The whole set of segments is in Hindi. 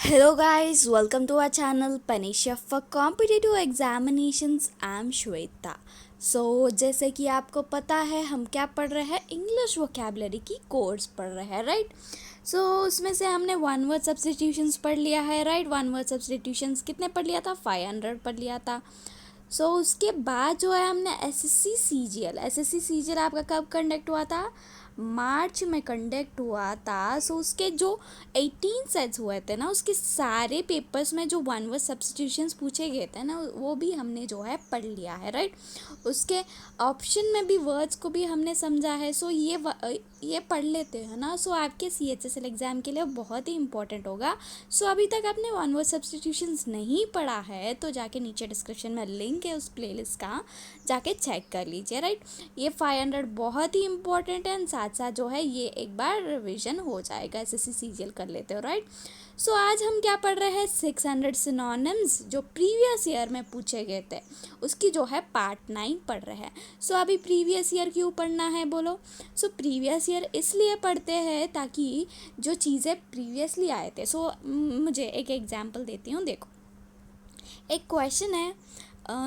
Hello guys, welcome to our channel Panisha for Competitive Examinations. I'm Shweta. जैसे कि आपको पता है हम क्या पढ़ रहे हैं, इंग्लिश वोकेबलरी की कोर्स पढ़ रहे हैं, राइट। उसमें से हमने वन वर्ड सब्स्टिट्यूशंस पढ़ लिया है, राइट। वन वर्ड सब्स्टिट्यूशंस कितने पढ़ लिया था? 500 पढ़ लिया था। उसके बाद जो है हमने एसएससी सीजीएल आपका कब कंडक्ट हुआ था? मार्च में कंडक्ट हुआ था। उसके जो 18 सेट्स हुए थे ना, उसके सारे पेपर्स में जो वन वर्ड सब्स्टिट्यूशंस पूछे गए थे ना, वो भी हमने जो है पढ़ लिया है, राइट। उसके ऑप्शन में भी वर्ड्स को भी हमने समझा है। ये पढ़ लेते हैं ना, आपके सीएचएसएल एग्ज़ाम के लिए बहुत ही इंपॉर्टेंट होगा। अभी तक आपने वन वर्ड सब्स्टिट्यूशंस नहीं पढ़ा है तो जाके नीचे डिस्क्रिप्शन में लिंक है उस प्लेलिस्ट का, जाके चेक कर लीजिए, राइट। ये 500 बहुत ही इंपॉर्टेंट है, साथ साथ जो है ये एक बार रिवीजन हो जाएगा, एसएससी सीजीएल कर लेते हो, राइट। आज हम क्या पढ़ रहे हैं? 600 सिनोनिम्स जो प्रीवियस ईयर में पूछे गए थे, उसकी जो है पार्ट 9 पढ़ रहे हैं। अभी प्रीवियस ईयर क्यों पढ़ना है बोलो? प्रीवियस ईयर इसलिए पढ़ते हैं ताकि जो चीज़ें प्रीवियसली आए थे। मुझे एक एग्जांपल देती हूँ, देखो। एक क्वेश्चन है,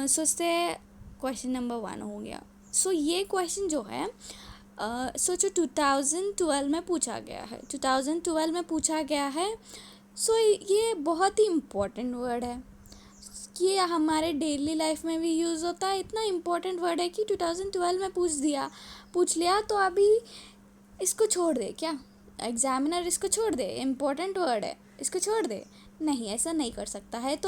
उससे क्वेश्चन नंबर 1 हो गया। ये क्वेश्चन जो है जो 2012 में पूछा गया है, 2012 में पूछा गया है। ये बहुत ही इम्पोर्टेंट वर्ड है, ये हमारे डेली लाइफ में भी यूज़ होता है। इतना इम्पोर्टेंट वर्ड है कि 2012 में पूछ लिया तो अभी इसको छोड़ दे क्या? एग्जामिनर इसको छोड़ दे? इम्पोर्टेंट वर्ड है, इसको छोड़ दे? नहीं, ऐसा नहीं कर सकता है।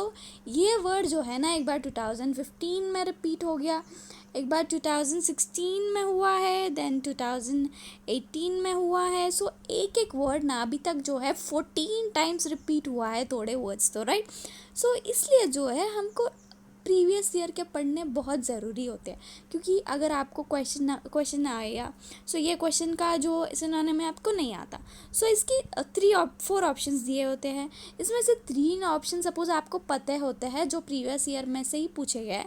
ये वर्ड जो है ना, एक बार 2015 में रिपीट हो गया, एक बार 2016 में हुआ है, देन 2018 में हुआ है। एक एक वर्ड ना अभी तक जो है 14 टाइम्स रिपीट हुआ है, थोड़े वर्ड्स तो, राइट। इसलिए जो है हमको प्रीवियस ईयर के पढ़ने बहुत ज़रूरी होते हैं, क्योंकि अगर आपको क्वेश्चन आएगा, ये क्वेश्चन का जो सिनोनिम है आपको नहीं आता, इसकी 4 ऑप्शंस दिए होते हैं। इसमें से 3 ऑप्शन सपोज आपको पते होते हैं जो प्रीवियस ईयर में से ही पूछे गए,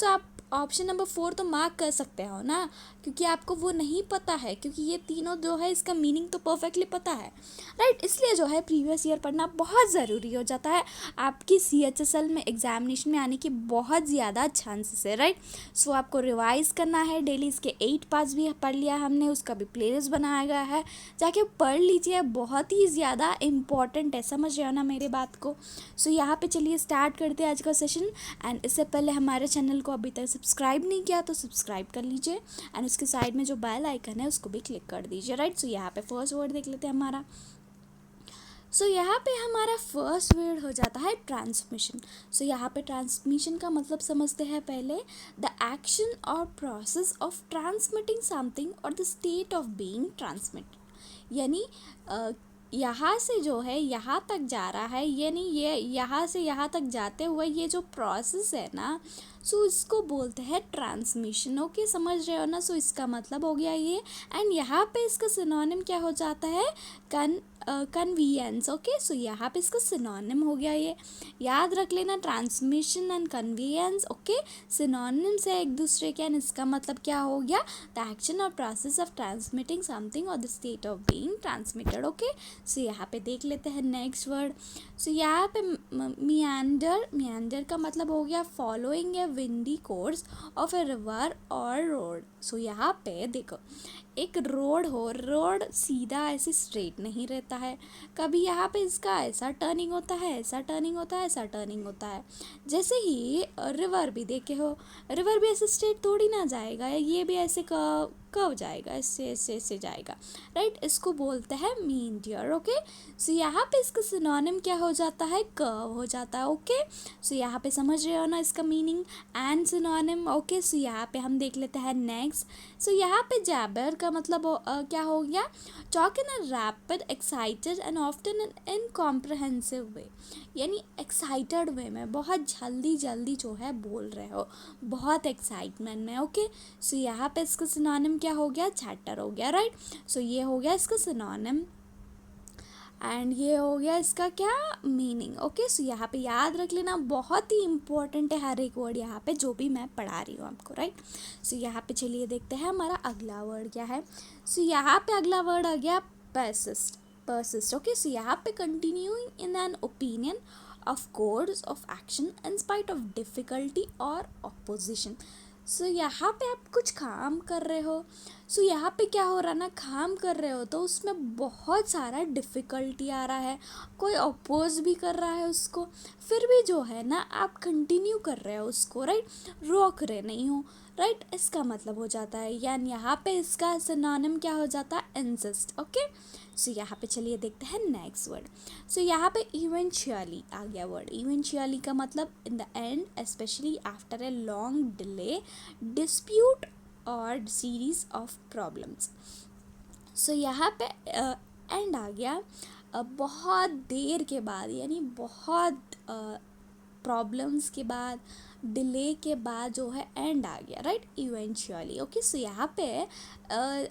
आप ऑप्शन नंबर 4 तो मार्क कर सकते हो ना, क्योंकि आपको वो नहीं पता है, क्योंकि ये तीनों जो है इसका मीनिंग तो परफेक्टली पता है, राइट। इसलिए जो है प्रीवियस ईयर पढ़ना बहुत ज़रूरी हो जाता है आपकी सीएचएसएल में एग्जामिनेशन में आने की बहुत ज़्यादा चांसेस है, राइट। आपको रिवाइज करना है डेली। इसके 8 पार्ट्स भी पढ़ लिया हमने, उसका भी प्लेलिस्ट बनाया गया है, जाके पढ़ लीजिए, बहुत ही ज़्यादा इम्पॉर्टेंट है, समझ रहे हो ना मेरे बात को। यहाँ पे चलिए स्टार्ट करते हैं आज का सेशन। एंड इससे पहले हमारे चैनल को अभी तक सब्सक्राइब नहीं किया तो सब्सक्राइब कर लीजिए, एंड उसके साइड में जो बेल आइकन है उसको भी क्लिक कर दीजिए, राइट। यहाँ पे फर्स्ट वर्ड देख लेते हैं हमारा। यहाँ पे हमारा फर्स्ट वर्ड हो जाता है ट्रांसमिशन। यहाँ पे ट्रांसमिशन का मतलब समझते हैं पहले। द एक्शन और प्रोसेस ऑफ ट्रांसमिटिंग समथिंग और the state of being transmit, यानी यहाँ से जो है यहाँ तक जा रहा है, यानी ये यहाँ से यहाँ तक जाते हुए ये जो प्रोसेस है ना, इसको बोलते हैं ट्रांसमिशन। ओके, समझ रहे हो ना। इसका मतलब हो गया ये। एंड यहाँ पे इसका सिनोनिम क्या हो जाता है? कन्वीनियंस। ओके, यहाँ पे इसका सिनोनिम हो गया ये, याद रख लेना, transmission and convenience. Okay, synonyms है एक दूसरे के, एंड इसका मतलब क्या हो गया? द एक्शन और प्रोसेस ऑफ ट्रांसमिटिंग समथिंग और the state of being transmitted. Okay, यहाँ पे देख लेते हैं नेक्स्ट वर्ड। यहाँ पे मियांडर का मतलब हो गया following A windy course of a river और रोड। यहाँ पे देखो, एक रोड सीधा ऐसे स्ट्रेट नहीं रहता है, कभी यहाँ पे इसका ऐसा टर्निंग होता है, ऐसा टर्निंग होता है, ऐसा टर्निंग होता है। जैसे ही रिवर भी देखे हो, रिवर भी ऐसे स्ट्रेट थोड़ी ना जाएगा, ये भी ऐसे कर्व जाएगा, ऐसे ऐसे ऐसे जाएगा, राइट। इसको बोलते हैं मींडियर। ओके, यहाँ पे इसका सिनोनिम क्या हो जाता है? कर्व हो जाता है। ओके, यहाँ पे समझ रहे हो ना इसका मीनिंग एंड सिनोनिम। ओके, यहाँ पे हम देख लेते हैं नेक्स्ट। यहाँ पे जैबर का मतलब क्या हो गया? Talk in a rapid, excited and often an incomprehensible way, यानी एक्साइटेड वे में बहुत जल्दी जल्दी जो है बोल रहे हो, बहुत एक्साइटमेंट में। ओके, यहाँ पे इसका सिनोनिम क्या हो गया? चैटर हो गया, राइट। ये हो गया इसका सिनोनिम, एंड ये हो गया इसका क्या? मीनिंग। ओके, यहाँ पे याद रख लेना, बहुत ही इंपॉर्टेंट है हर एक वर्ड यहाँ पे जो भी मैं पढ़ा रही हूँ आपको, राइट। यहाँ पे चलिए देखते हैं हमारा अगला वर्ड क्या है। यहाँ पे अगला वर्ड आ गया पेसिस्ट। persist. ओके, सो यहाँ पे continuing in an opinion of course of action in spite of difficulty or opposition. सो यहाँ पे आप कुछ काम कर रहे हो, सो यहाँ पे क्या हो रहा है ना, काम कर रहे हो तो उसमें बहुत सारा डिफ़िकल्टी आ रहा है, कोई अपोज भी कर रहा है उसको, फिर भी जो है ना आप कंटिन्यू कर रहे हो उसको, राइट, रोक रहे नहीं हो, राइट, इसका मतलब हो जाता है, यानी यहाँ पे इसका सिनोनिम क्या हो जाता है, इंसिस्ट. ओके, सो यहाँ पे चलिए देखते हैं नेक्स्ट वर्ड. सो यहाँ पे इवेंचुअली आ गया वर्ड. इवेंचुअली का मतलब in the end, specially after a long delay, dispute और सीरीज ऑफ प्रॉब्लम्स. सो यहाँ पे एंड आ गया, बहुत देर के बाद, यानी बहुत प्रॉब्लम्स के बाद, डिले के बाद जो है एंड आ गया, राइट, इवेंचुअली. ओके, सो यहाँ पे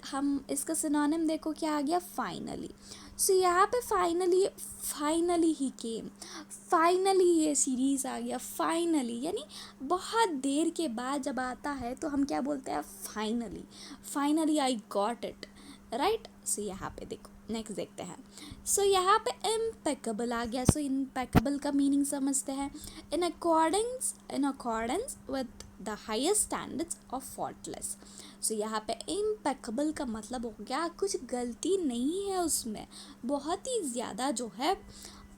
हम इसका सिनोनिम देखो क्या आ गया, फाइनली. सो यहाँ पे फाइनली ही केम, फाइनली ये सीरीज़ आ गया, फाइनली, यानी बहुत देर के बाद जब आता है तो हम क्या बोलते हैं, finally I got it, right. So यहाँ पे देखो नेक्स्ट देखते हैं. सो यहाँ पे इम्पेकेबल आ गया. सो इम्पेकेबल का मीनिंग समझते हैं, in accordance with the highest standards of faultless. So यहाँ पे इम्पेकेबल का मतलब हो गया कुछ गलती नहीं है उसमें, बहुत ही ज़्यादा जो है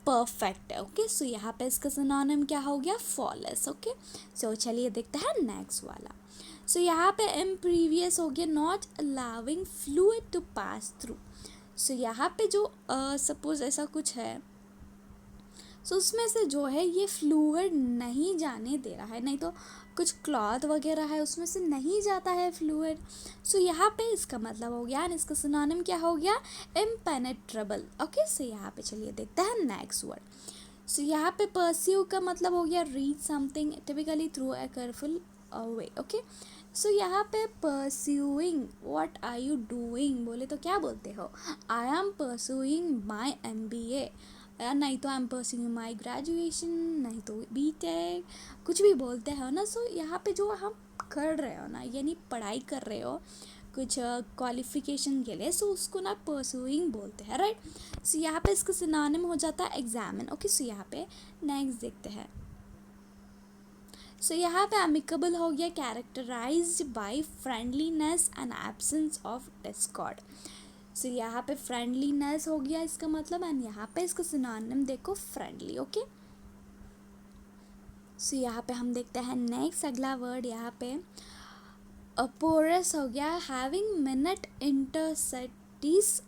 परफेक्ट है. ओके, सो यहाँ पे इसका सिनोनिम क्या हो गया, फ्लॉलेस. ओके, सो चलिए देखते हैं नेक्स्ट वाला. सो यहाँ पे इम्प्रीवियस हो गया, not allowing fluid to pass through. So यहाँ पे जो सपोज ऐसा कुछ है, सो उसमें से जो है ये फ्लूइड नहीं जाने दे रहा है, नहीं तो कुछ क्लॉथ वगैरह है उसमें से नहीं जाता है फ्लूइड. सो यहाँ पे इसका मतलब हो गया, इसका सिनोनिम क्या हो गया, इम्पेनेट्रेबल. ओके, सो यहाँ पे चलिए देखते हैं नेक्स्ट वर्ड. सो यहाँ पे परस्यू का मतलब हो गया, read something typically through a careful way. Okay, so यहाँ पे pursuing, what are you doing बोले तो क्या बोलते हो, I am pursuing my MBA, नहीं तो I am pursuing my graduation, नहीं तो BTech, कुछ भी बोलते हो ना. सो यहाँ पे जो हम कर रहे हो ना, यानी पढ़ाई कर रहे हो कुछ क्वालिफिकेशन के लिए, सो उसको ना परस्यूइंग बोलते हैं, राइट. सो यहाँ पे इसका सिनोनिम हो जाता है एग्जामिन. ओके, सो यहाँ पे नेक्स्ट देखते हैं. सो यहाँ पे अमिकेबल हो गया, characterized by friendliness and absence of discord. So यहाँ पे फ्रेंडलीनेस हो गया इसका मतलब, एंड यहाँ पे इसका सिनोनिम देखो, फ्रेंडली. ओके, सो यहाँ पे हम देखते हैं नेक्स्ट अगला वर्ड. यहाँ पे पोरस हो गया, having minute interstices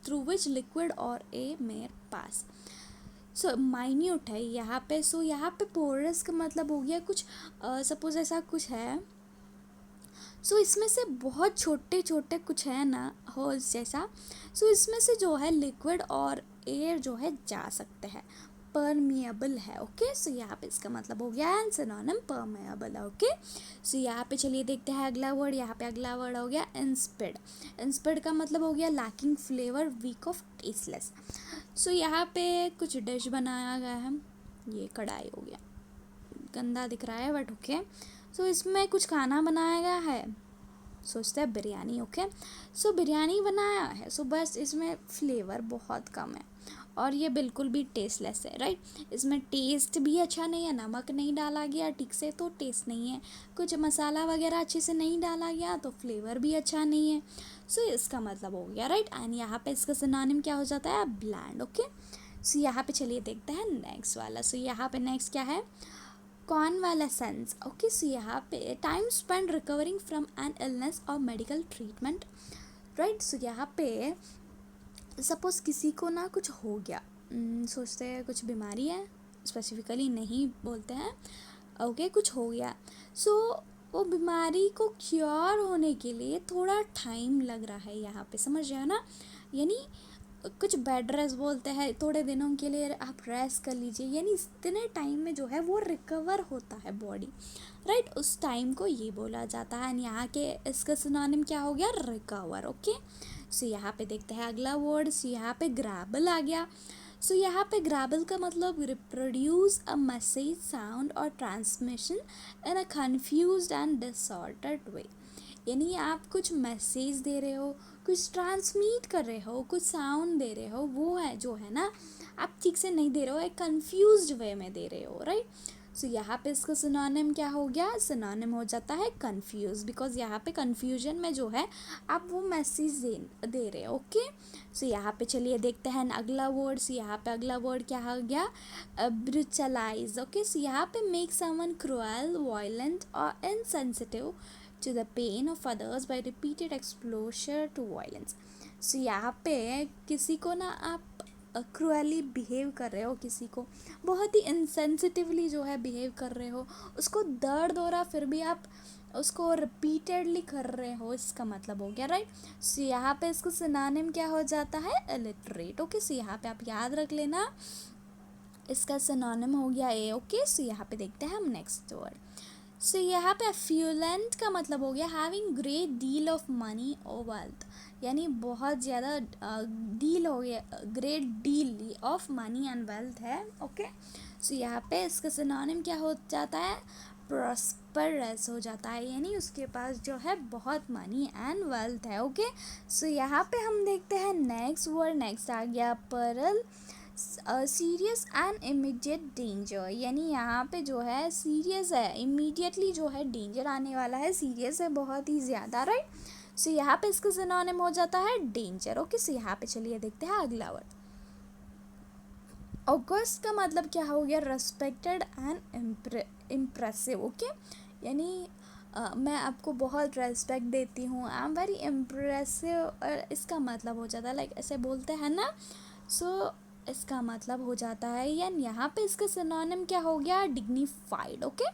through which liquid और a mayor pass. So minute है यहाँ पे. सो यहाँ पे पोरस का मतलब हो गया कुछ, सपोज ऐसा कुछ है, सो इसमें से बहुत छोटे छोटे कुछ है ना होल्स जैसा, सो इसमें से जो है लिक्विड और एयर जो है जा सकते हैं, परमिएबल है. ओके, सो यहाँ पे इसका मतलब हो गया सिनोनिम परमिएबल है. ओके, सो यहाँ पे चलिए देखते हैं अगला वर्ड. यहाँ पे अगला वर्ड हो गया इंस्पिड. इंस्पिड का मतलब हो गया lacking flavour, weak of tasteless. So यहाँ पे कुछ डिश बनाया गया है, ये कढ़ाई हो गया, गंदा दिख रहा है बट ओके. सो इसमें कुछ खाना बनाया गया है, सोचते हैं बिरयानी. ओके, सो बिरयानी बनाया है, सो बस इसमें फ्लेवर बहुत कम है और ये बिल्कुल भी टेस्टलेस है, राइट. इसमें टेस्ट भी अच्छा नहीं है, नमक नहीं डाला गया ठीक से तो टेस्ट नहीं है, कुछ मसाला वगैरह अच्छे से नहीं डाला गया तो फ्लेवर भी अच्छा नहीं है. सो इसका मतलब हो गया, राइट. एंड यहाँ पे इसका सिनोनिम क्या हो जाता है, ब्लैंड. ओके, सो यहाँ पे चलिए देखते हैं नेक्स्ट वाला. सो यहाँ पे नेक्स्ट क्या है, कॉन्वालेसेंस. ओके, सो यहाँ पे time spend recovering from an illness और मेडिकल ट्रीटमेंट, राइट. सो यहाँ पे सपोज़ किसी को ना कुछ हो गया, सोचते हैं कुछ बीमारी है, स्पेसिफिकली नहीं बोलते हैं, ओके, कुछ हो गया. सो वो बीमारी को क्योर होने के लिए थोड़ा टाइम लग रहा है, यहाँ पे समझ रहे हो ना, यानी कुछ बेड रेस्ट बोलते हैं, थोड़े दिनों के लिए आप रेस्ट कर लीजिए, यानी इतने टाइम में जो है वो रिकवर होता है बॉडी, राइट. उस टाइम को ये बोला जाता है. एंड यहाँ के इसका सिनोनिम क्या हो गया, रिकवर. ओके, सो यहाँ पे देखते हैं अगला वर्ड. सो यहाँ पे ग्रैबल आ गया. सो यहाँ पे ग्रैबल का मतलब रिप्रोड्यूस अ मैसेज, साउंड और transmission in a confused and disordered way. यानी आप कुछ मैसेज दे रहे हो, कुछ ट्रांसमिट कर रहे हो, कुछ साउंड दे रहे हो, वो है जो है ना आप ठीक से नहीं दे रहे हो, एक कंफ्यूज्ड वे में दे रहे हो, राइट। सो यहाँ पे इसका सिनोनिम क्या हो गया, सिनोनिम हो जाता है कंफ्यूज, बिकॉज यहाँ पे कंफ्यूजन में जो है आप वो मैसेज दे रहे हो, ओके। सो यहाँ पे चलिए देखते हैं अगला वर्ड। सो यहाँ पे अगला वर्ड क्या हो गया, ब्रूटलाइज, ओके। सो यहाँ पे मेक समवन क्रूअल, वायलेंट और insensitive to the pain of others by repeated exposure to violence। सो यहाँ पे किसी को ना आप क्रूअली बिहेव कर रहे हो, किसी को बहुत ही इनसेंसिटिवली जो है बिहेव कर रहे हो, उसको दर्द हो रहा फिर भी आप उसको रिपीटेडली कर रहे हो, इसका मतलब हो गया, राइट। सो यहाँ पे इसको सिनोनिम क्या हो जाता है, इलिटरेट, ओके। सो यहाँ पे आप याद रख लेना इसका सिनोनिम हो गया ए, ओके। सो यहाँ पे देखते हैं हम नेक्स्ट वर्ड। सो यहाँ पे फ्यूलेंट का मतलब हो गया having great deal of money और वेल्थ, यानी बहुत ज़्यादा डील हो गया, great deal of money and wealth है, ओके। सो यहाँ पे इसका सिनोनिम क्या हो जाता है, प्रॉस्परस हो जाता है, यानी उसके पास जो है बहुत मनी एंड वेल्थ है, ओके। सो यहाँ पे हम देखते हैं नेक्स्ट वर्ड। नेक्स्ट आ गया peril, serious and immediate danger, यानी यहाँ पे जो है सीरियस है, इमीडिएटली जो है डेंजर आने वाला है, सीरियस है बहुत ही ज़्यादा, राइट। सो यहाँ पे इसका सिनोनिम हो जाता है डेंजर, ओके। सो यहाँ पे चलिए देखते हैं अगला वर्ड। ऑगस्ट का मतलब क्या हो गया, रेस्पेक्टेड एंड इम्प्रेसिव, ओके। यानी मैं आपको बहुत रेस्पेक्ट देती हूँ, आई एम वेरी इम्प्रेसिव, इसका मतलब हो जाता है लाइक ऐसे बोलते हैं ना, सो इसका मतलब हो जाता है। यानी यहाँ पे इसका सिनोनिम क्या हो गया, डिग्निफाइड, ओके।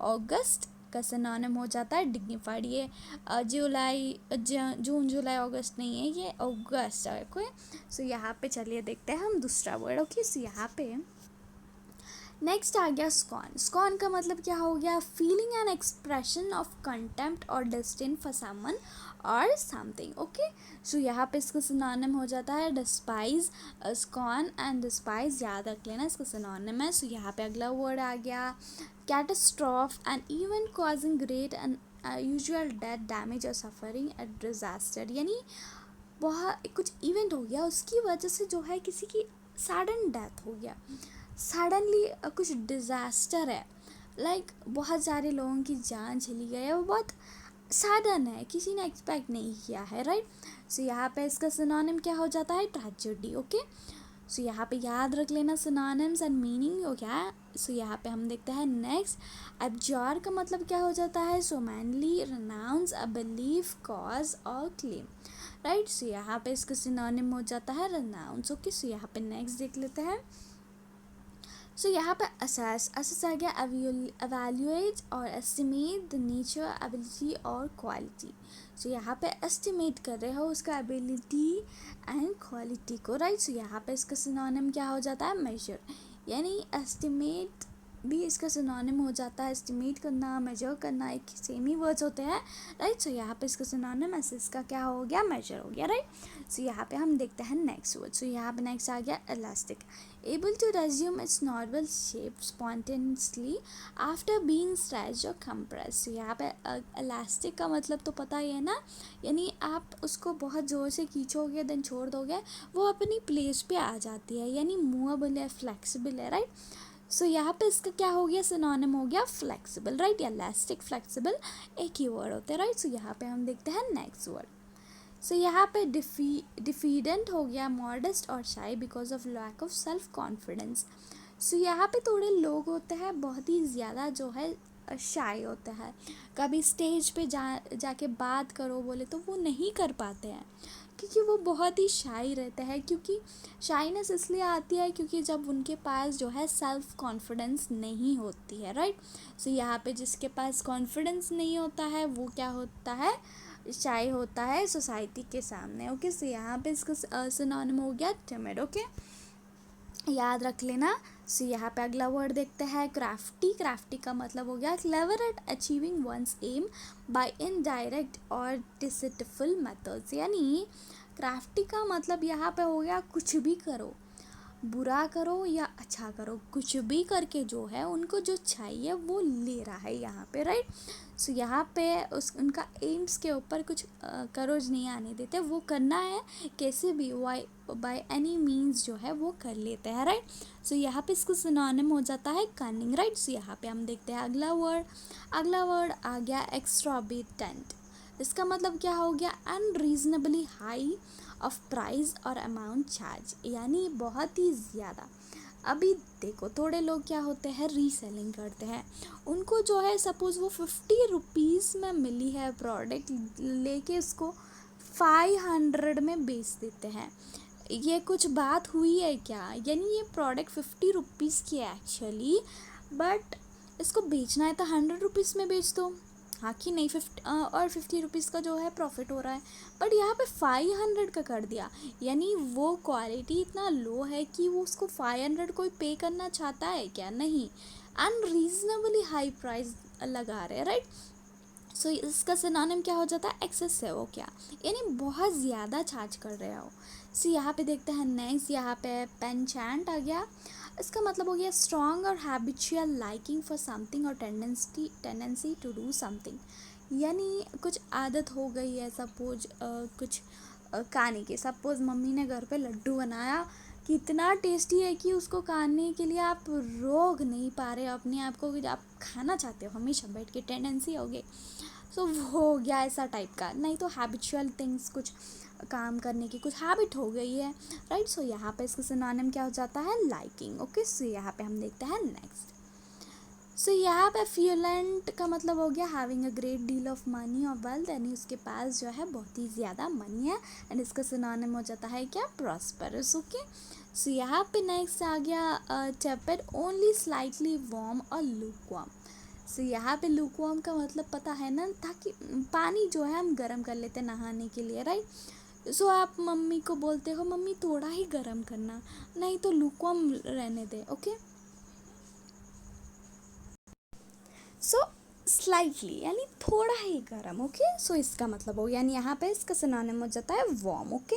अगस्त का सिनोनिम हो जाता है डिग्निफाइड। ये जून जुलाई अगस्त नहीं है, ये अगस्त है, ओके। सो यहाँ पे चलिए देखते हैं हम दूसरा वर्ड, ओके। सो यहाँ पे नेक्स्ट आ गया स्कॉन। स्कॉन का मतलब क्या हो गया, feeling an expression of contempt और डिस्डेन फॉर समवन और समथिंग, ओके। सो यहाँ पे इसका सिनोनिम हो जाता है डिस्पाइज, स्कॉन एंड डिस्पाइज याद रख लेना, इसका सिनोनिम है। सो यहाँ पे अगला वर्ड आ गया catastrophe, an event causing great and usual death, damage और सफरिंग एट डिजास्टर, यानी बहुत कुछ इवेंट हो गया उसकी वजह से जो है किसी की सडन डेथ हो गया, सडनली कुछ डिज़ास्टर है, लाइक बहुत सारे लोगों की जान चली गई है, वो बहुत सडन है, किसी ने एक्सपेक्ट नहीं किया है, राइट। सो यहाँ पे इसका सिनोनिम क्या हो जाता है, ट्रेजेडी, ओके। सो यहाँ पे याद रख लेना सिनोनिम्स एंड मीनिंग हो गया। सो यहाँ पे हम देखते हैं नेक्स्ट, एब्जॉर का मतलब क्या हो जाता है, so mainly, renounce, a belief, cause और क्लेम, राइट। सो यहाँ पे इसका सिनोनिम हो जाता है रिनाउंस, ओके। सो यहाँ पे नेक्स्ट देख लेते हैं। सो यहाँ पे असेस आ गया, एवेल्यूएट और एस्टिमेट द नेचर, एबिलिटी और क्वालिटी। सो यहाँ पे एस्टिमेट कर रहे हो उसका एबिलिटी एंड क्वालिटी को, राइट। सो यहाँ पे इसका सिनोनिम क्या हो जाता है, मेजर, यानी एस्टिमेट भी इसका सिनोनिम हो जाता है, एस्टिमेट करना, मेजर करना, एक सेम ही वर्ड्स होते हैं, राइट। सो यहाँ पे इसका सिनोनिम एसेस का क्या हो गया, मेजर हो गया, राइट। सो यहाँ पे हम देखते हैं नेक्स्ट वर्ड। सो यहाँ पे नेक्स्ट आ गया elastic, able to resume its normal shape spontaneously after being stretched or compressed। so यहाँ पे इलास्टिक का मतलब तो पता ही है ना, यानी आप उसको बहुत ज़ोर से खींचोगे देन छोड़ दोगे, वो अपनी प्लेस पे आ जाती है, यानी मूवेबल है, फ्लेक्सिबल है, राइट। सो यहाँ पे इसका क्या हो गया, सिनोनिम हो गया फ्लेक्सिबल, राइट। इलास्टिक फ्लेक्सिबल एक ही वर्ड होते हैं, राइट। सो यहाँ पे हम देखते हैं नेक्स्ट वर्ड। सो यहाँ पे डिफीडेंट हो गया, मॉडेस्ट और shy because of lack of self confidence. So यहाँ पे थोड़े लोग होते हैं बहुत ही ज़्यादा जो है शाई होता है, कभी स्टेज पे जाके बात करो बोले तो वो नहीं कर पाते हैं, क्योंकि वो बहुत ही शाई रहते हैं। क्योंकि शाइनेस इसलिए आती है क्योंकि जब उनके पास जो है सेल्फ कॉन्फिडेंस नहीं होती है, राइट। सो यहाँ पे जिसके पास कॉन्फिडेंस नहीं होता है वो क्या होता है, शाई होता है सोसाइटी के सामने, ओके। सो यहाँ पे इसका सिनोनिम हो गया टिमिड, ओके, याद रख लेना। सो यहाँ पे अगला वर्ड देखते हैं क्राफ्टी। क्राफ्टी का मतलब हो गया clever at achieving one's aim by indirect और डिसीटफुल मेथड्स, यानी क्राफ्टी का मतलब यहाँ पे हो गया कुछ भी करो, बुरा करो या अच्छा करो, कुछ भी करके जो है उनको जो चाहिए वो ले रहा है यहाँ पे, राइट। सो यहाँ पे उनका एम्स के ऊपर कुछ करोज नहीं आने देते, वो करना है कैसे भी बाय एनी मीन्स जो है वो कर लेते हैं, राइट। सो यहाँ पे इसको सिनोनिम हो जाता है कनिंग, राइट। सो यहाँ पे हम देखते हैं अगला वर्ड आ गया एक्स्ट्राबिटेंट। इसका मतलब क्या हो गया, अनरीजनेबली हाई ऑफ प्राइस और अमाउंट चार्ज, यानी बहुत ही ज़्यादा। अभी देखो थोड़े लोग क्या होते हैं, रीसेलिंग करते हैं, उनको जो है सपोज़ वो 50 रुपीज़ में मिली है प्रोडक्ट, लेके उसको 500 में बेच देते हैं। ये कुछ बात हुई है क्या, यानी ये प्रोडक्ट 50 रुपीज़ की है एक्चुअली, बट इसको बेचना है तो 100 रुपीज़ में बेच दो, हाँ कि नहीं। 50 का जो है प्रॉफिट हो रहा है, बट यहाँ पे 500 का कर दिया, यानी वो क्वालिटी इतना लो है कि वो उसको 500 कोई पे करना चाहता है क्या, नहीं। अनरीजनेबली हाई प्राइस लगा रहे हैं, राइट। सो इसका सिनोनिम क्या हो जाता है, एक्सेसिव हो क्या, यानी बहुत ज़्यादा चार्ज कर रहे हो। सो यहाँ पे देखते हैं नेक्स्ट, यहाँ पे पेंचेंट आ गया। इसका मतलब हो गया स्ट्रॉन्ग और हैबिचुअल लाइकिंग फॉर समथिंग और टेंडेंसी टू डू समथिंग, यानी कुछ आदत हो गई है, सपोज कुछ खाने की, सपोज मम्मी ने घर पे लड्डू बनाया, कितना टेस्टी है कि उसको खाने के लिए आप रोक नहीं पा रहे हो अपने आप को, आप खाना चाहते हो हमेशा बैठ के, टेंडेंसी हो गई। सो वो हो गया ऐसा टाइप का, नहीं तो हैबिचुअल थिंग्स, कुछ काम करने की कुछ हैबिट हो गई है, राइट। सो यहाँ पे इसका सिनोनिम क्या हो जाता है, लाइकिंग, ओके। सो यहाँ पे हम देखते हैं नेक्स्ट। सो यहाँ पे फ्यूलेंट का मतलब हो गया having a great deal of money और वेल्थ, यानी उसके पास जो है बहुत ही ज़्यादा मनी है, एंड इसका सिनोनिम हो जाता है क्या, प्रॉस्परस, ओके। सो यहाँ पे नेक्स्ट आ गया टेपेड, ओनली स्लाइटली वार्म और लूकवार्म। सो यहाँ पे लूकवार्म का मतलब पता है ना, ताकि पानी जो है हम गर्म कर लेते हैं नहाने के लिए, राइट। सो आप मम्मी को बोलते हो मम्मी थोड़ा ही गर्म करना, नहीं तो लूकवार्म रहने दे, ओके। सो स्लाइटली यानी थोड़ा ही गर्म, ओके। सो इसका मतलब हो, यानी यहाँ पे इसका सिनोनिम हो जाता है वार्म, ओके।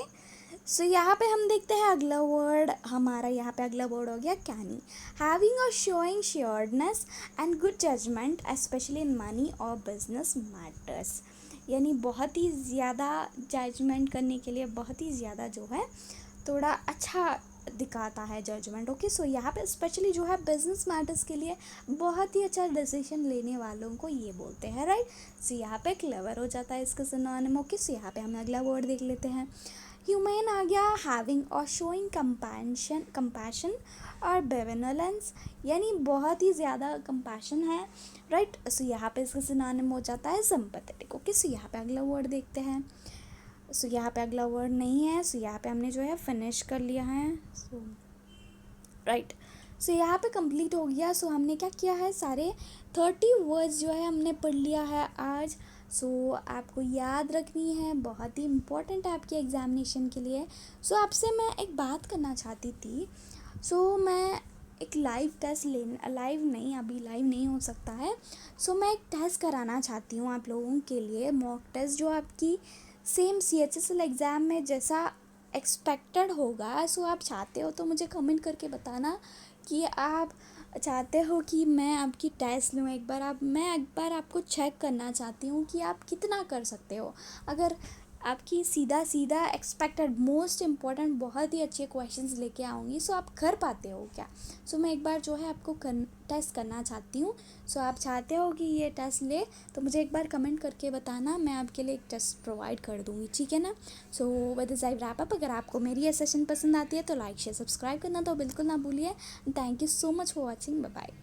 सो यहाँ पे हम देखते हैं अगला वर्ड, हमारा यहाँ पे अगला वर्ड हो गया कैनी, हैविंग और showing sureness and good judgement especially in money और बिजनेस मैटर्स, यानी बहुत ही ज़्यादा जजमेंट करने के लिए, बहुत ही ज़्यादा जो है थोड़ा अच्छा दिखाता है जजमेंट, ओके। सो यहाँ पे स्पेशली जो है बिजनेस मैटर्स के लिए बहुत ही अच्छा डिसीजन लेने वालों को ये बोलते हैं, राइट। सो यहाँ पे क्लेवर हो जाता है इसका सिनोनिम, ओके। सो यहाँ पे हम अगला वर्ड देख लेते हैं, ह्यूमन आ गया, हैविंग और शोइंग कंपैशन और बेनेवोलेंस, यानी बहुत ही ज़्यादा कंपैशन है, राइट। सो यहाँ पे इसका सिनोनिम हो जाता है सिंपैथेटिक, ओके। सो यहाँ पे अगला वर्ड देखते हैं। सो यहाँ पे अगला वर्ड नहीं है, सो यहाँ पे हमने जो है फिनिश कर लिया है, सो राइट। सो यहाँ पे कंप्लीट हो गया। सो हमने क्या किया है, सारे 30 वर्ड्स जो है हमने पढ़ लिया है आज। सो आपको याद रखनी है, बहुत ही इम्पोर्टेंट है आपके एग्ज़ामिनेशन के लिए। सो आपसे मैं एक बात करना चाहती थी। सो मैं एक लाइव टेस्ट लाइव नहीं, अभी लाइव नहीं हो सकता है। सो मैं एक टेस्ट कराना चाहती हूँ आप लोगों के लिए, मॉक टेस्ट, जो आपकी सेम CHSL एग्ज़ाम में जैसा एक्सपेक्टेड होगा। सो आप चाहते हो तो मुझे कमेंट करके बताना कि आप चाहते हो कि मैं आपकी टेस्ट लूँ एक बार, मैं एक बार आपको चेक करना चाहती हूँ कि आप कितना कर सकते हो। अगर आपकी सीधा सीधा एक्सपेक्टेड मोस्ट इम्पॉर्टेंट बहुत ही अच्छे क्वेश्चंस लेके आऊँगी, सो आप कर पाते हो क्या। सो मैं एक बार जो है आपको टेस्ट करना चाहती हूँ। सो आप चाहते हो कि ये टेस्ट ले तो मुझे एक बार कमेंट करके बताना, मैं आपके लिए एक टेस्ट प्रोवाइड कर दूँगी, ठीक है ना। So with this I wrap up. अगर आपको मेरी ये सेशन पसंद आती है तो लाइक शेयर सब्सक्राइब करना तो बिल्कुल ना भूलिए। Thank you so much for watching, bye bye.